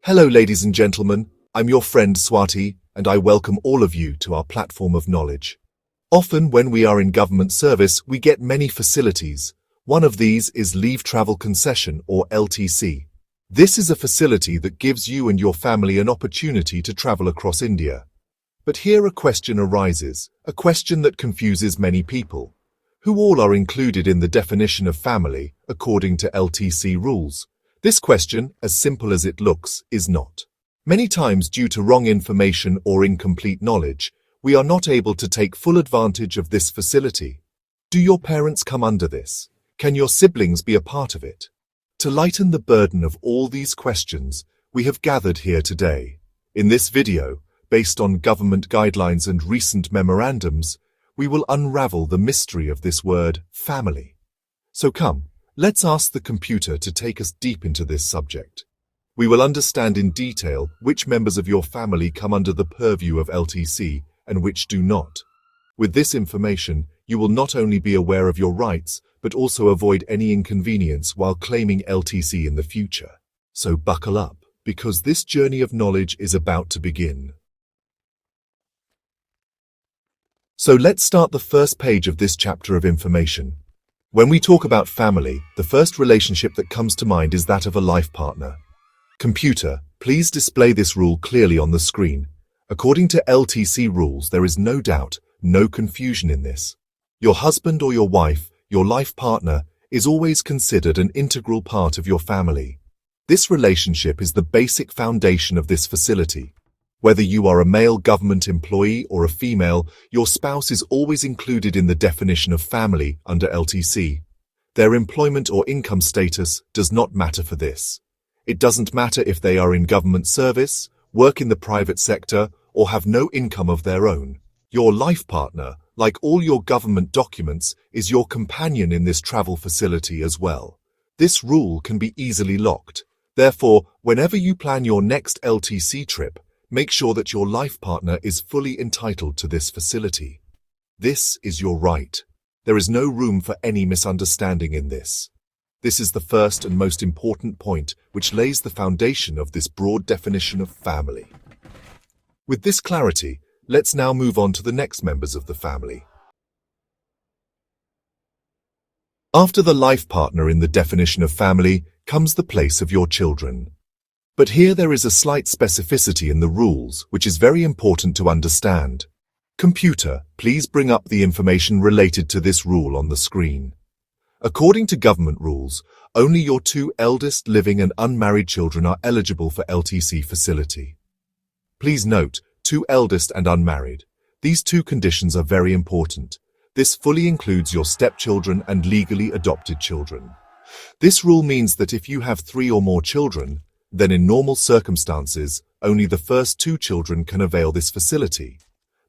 Hello, ladies and gentlemen. I'm your friend Swati, and I welcome all of you to our platform of knowledge. Often, when we are in government service, we get many facilities. One of these is Leave Travel Concession, or LTC. This is a facility that gives you and your family an opportunity to travel across India. But here a question arises, a question that confuses many people. Who all are included in the definition of family, according to LTC rules? This question, as simple as it looks, is not. Many times, due to wrong information or incomplete knowledge, we are not able to take full advantage of this facility. Do your parents come under this? Can your siblings be a part of it? To lighten the burden of all these questions, we have gathered here today. In this video, based on government guidelines and recent memorandums, we will unravel the mystery of this word, family. So come, let's ask the computer to take us deep into this subject. We will understand in detail which members of your family come under the purview of LTC and which do not. With this information, you will not only be aware of your rights, but also avoid any inconvenience while claiming LTC in the future. So buckle up, because this journey of knowledge is about to begin. So let's start the first page of this chapter of information. When we talk about family, the first relationship that comes to mind is that of a life partner. Computer, please display this rule clearly on the screen. According to LTC rules, there is no doubt, no confusion in this. Your husband or your wife, your life partner, is always considered an integral part of your family. This relationship is the basic foundation of this facility. Whether you are a male government employee or a female, your spouse is always included in the definition of family under LTC. Their employment or income status does not matter for this. It doesn't matter if they are in government service, work in the private sector, or have no income of their own. Your life partner, like all your government documents, is your companion in this travel facility as well. This rule can be easily locked. Therefore, whenever you plan your next LTC trip, make sure that your life partner is fully entitled to this facility. This is your right. There is no room for any misunderstanding in this. This is the first and most important point, which lays the foundation of this broad definition of family. With this clarity, let's now move on to the next members of the family. After the life partner in the definition of family comes the place of your children. But here there is a slight specificity in the rules, which is very important to understand. Computer, please bring up the information related to this rule on the screen. According to government rules, only your two eldest living and unmarried children are eligible for LTC facility. Please note, two eldest and unmarried. These two conditions are very important. This fully includes your stepchildren and legally adopted children. This rule means that if you have 3 or more children, then in normal circumstances, only the first 2 children can avail this facility.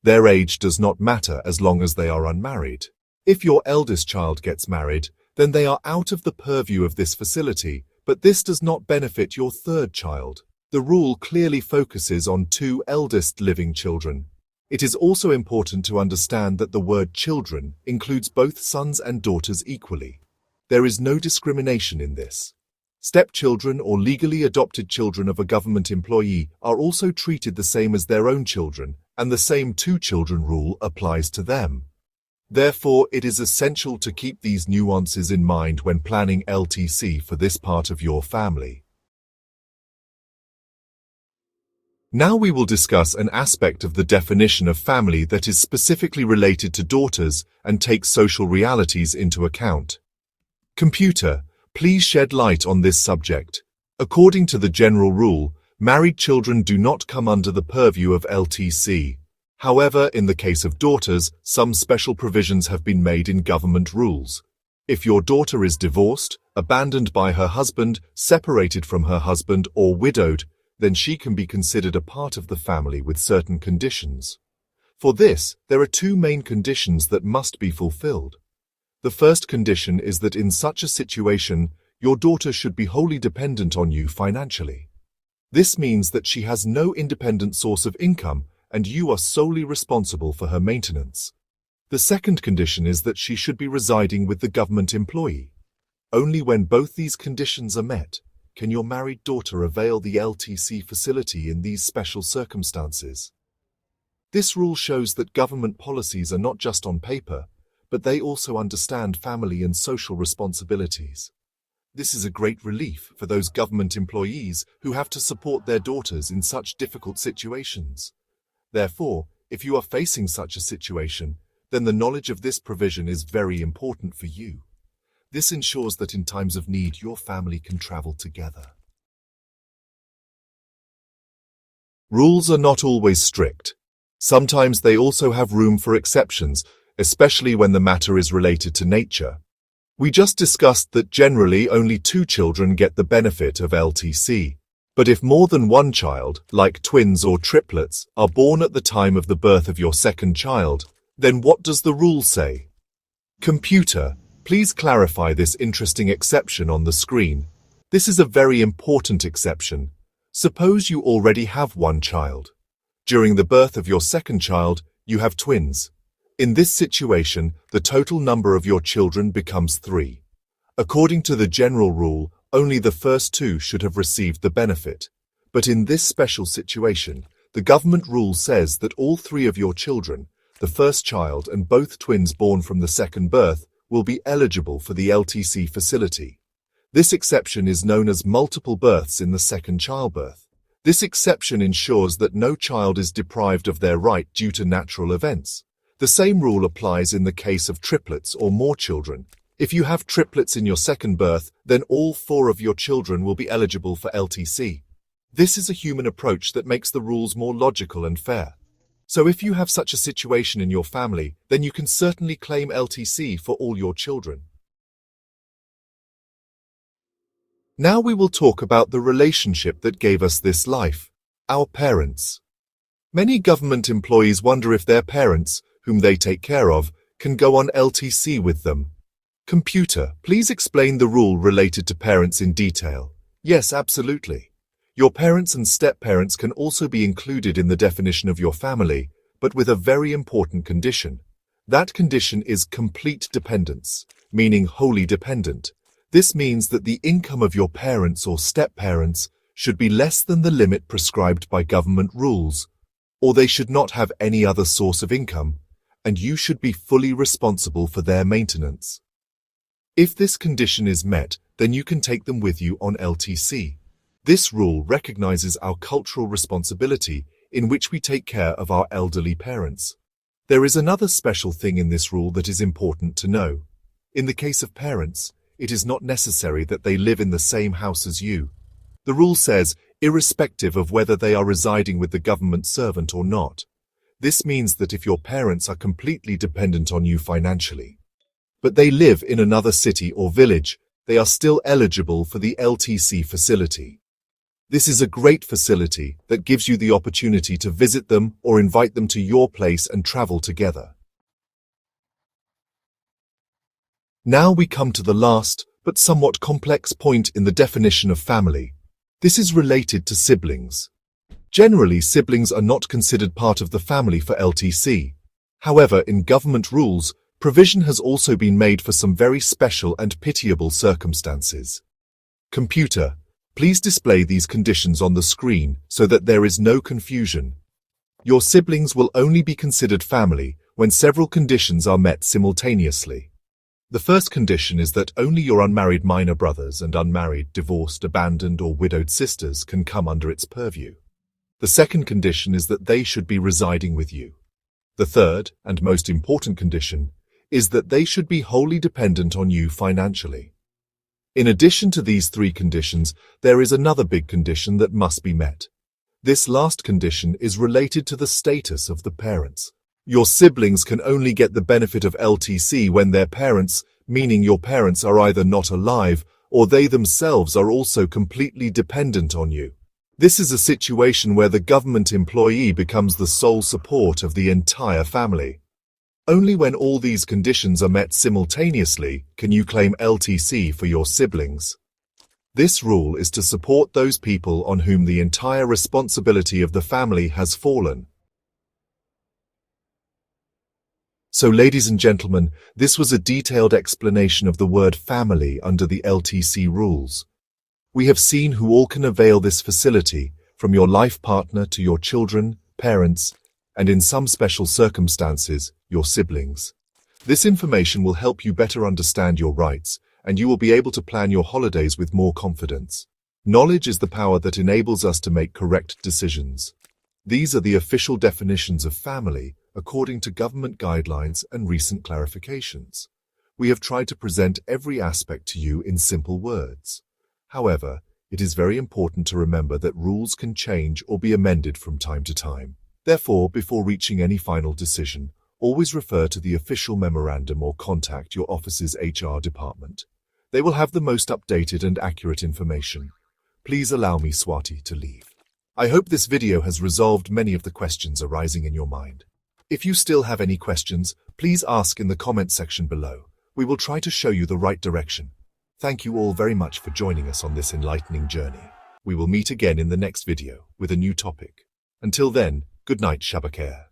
Their age does not matter as long as they are unmarried. If your eldest child gets married, then they are out of the purview of this facility, but this does not benefit your third child. The rule clearly focuses on 2 eldest living children. It is also important to understand that the word children includes both sons and daughters equally. There is no discrimination in this. Stepchildren or legally adopted children of a government employee are also treated the same as their own children, and the same 2 children rule applies to them. Therefore, it is essential to keep these nuances in mind when planning LTC for this part of your family. Now we will discuss an aspect of the definition of family that is specifically related to daughters and takes social realities into account. Computer, please shed light on this subject. According to the general rule, married children do not come under the purview of LTC. However, in the case of daughters, some special provisions have been made in government rules. If your daughter is divorced, abandoned by her husband, separated from her husband, or widowed, then she can be considered a part of the family with certain conditions. For this, there are 2 main conditions that must be fulfilled. The first condition is that in such a situation, your daughter should be wholly dependent on you financially. This means that she has no independent source of income and you are solely responsible for her maintenance. The second condition is that she should be residing with the government employee. Only when both these conditions are met can your married daughter avail the LTC facility in these special circumstances? This rule shows that government policies are not just on paper, but they also understand family and social responsibilities. This is a great relief for those government employees who have to support their daughters in such difficult situations. Therefore, if you are facing such a situation, then the knowledge of this provision is very important for you. This ensures that in times of need, your family can travel together. Rules are not always strict. Sometimes they also have room for exceptions, especially when the matter is related to nature. We just discussed that generally only 2 children get the benefit of LTC. But if more than one child, like twins or triplets, are born at the time of the birth of your second child, then what does the rule say? Computer, please clarify this interesting exception on the screen. This is a very important exception. Suppose you already have one child. During the birth of your second child, you have twins. In this situation, the total number of your children becomes 3. According to the general rule, only the first 2 should have received the benefit. But in this special situation, the government rule says that all 3 of your children, the first child and both twins born from the second birth, will be eligible for the LTC facility. This exception is known as multiple births in the second childbirth. This exception ensures that no child is deprived of their right due to natural events. The same rule applies in the case of triplets or more children. If you have triplets in your second birth, then all 4 of your children will be eligible for LTC. This is a human approach that makes the rules more logical and fair. So if you have such a situation in your family, then you can certainly claim LTC for all your children. Now we will talk about the relationship that gave us this life, our parents. Many government employees wonder if their parents, whom they take care of, can go on LTC with them. Computer, please explain the rule related to parents in detail. Yes, absolutely. Your parents and step-parents can also be included in the definition of your family, but with a very important condition. That condition is complete dependence, meaning wholly dependent. This means that the income of your parents or step-parents should be less than the limit prescribed by government rules, or they should not have any other source of income, and you should be fully responsible for their maintenance. If this condition is met, then you can take them with you on LTC. This rule recognizes our cultural responsibility in which we take care of our elderly parents. There is another special thing in this rule that is important to know. In the case of parents, it is not necessary that they live in the same house as you. The rule says, irrespective of whether they are residing with the government servant or not. This means that if your parents are completely dependent on you financially, but they live in another city or village, they are still eligible for the LTC facility. This is a great facility that gives you the opportunity to visit them or invite them to your place and travel together. Now we come to the last, but somewhat complex point in the definition of family. This is related to siblings. Generally, siblings are not considered part of the family for LTC. However, in government rules, provision has also been made for some very special and pitiable circumstances. Computer, please display these conditions on the screen so that there is no confusion. Your siblings will only be considered family when several conditions are met simultaneously. The first condition is that only your unmarried minor brothers and unmarried, divorced, abandoned, or widowed sisters can come under its purview. The second condition is that they should be residing with you. The third, and most important condition, is that they should be wholly dependent on you financially. In addition to these 3 conditions, there is another big condition that must be met. This last condition is related to the status of the parents. Your siblings can only get the benefit of LTC when their parents, meaning your parents, are either not alive or they themselves are also completely dependent on you. This is a situation where the government employee becomes the sole support of the entire family. Only when all these conditions are met simultaneously can you claim LTC for your siblings. This rule is to support those people on whom the entire responsibility of the family has fallen. So, ladies and gentlemen, this was a detailed explanation of the word family under the LTC rules. We have seen who all can avail this facility, from your life partner to your children, parents, and in some special circumstances, your siblings. This information will help you better understand your rights, and you will be able to plan your holidays with more confidence. Knowledge is the power that enables us to make correct decisions. These are the official definitions of family, according to government guidelines and recent clarifications. We have tried to present every aspect to you in simple words. However, it is very important to remember that rules can change or be amended from time to time. Therefore, before reaching any final decision, always refer to the official memorandum or contact your office's HR department. They will have the most updated and accurate information. Please allow me, Swati, to leave. I hope this video has resolved many of the questions arising in your mind. If you still have any questions, please ask in the comment section below. We will try to show you the right direction. Thank you all very much for joining us on this enlightening journey. We will meet again in the next video with a new topic. Until then, good night, Shabakher.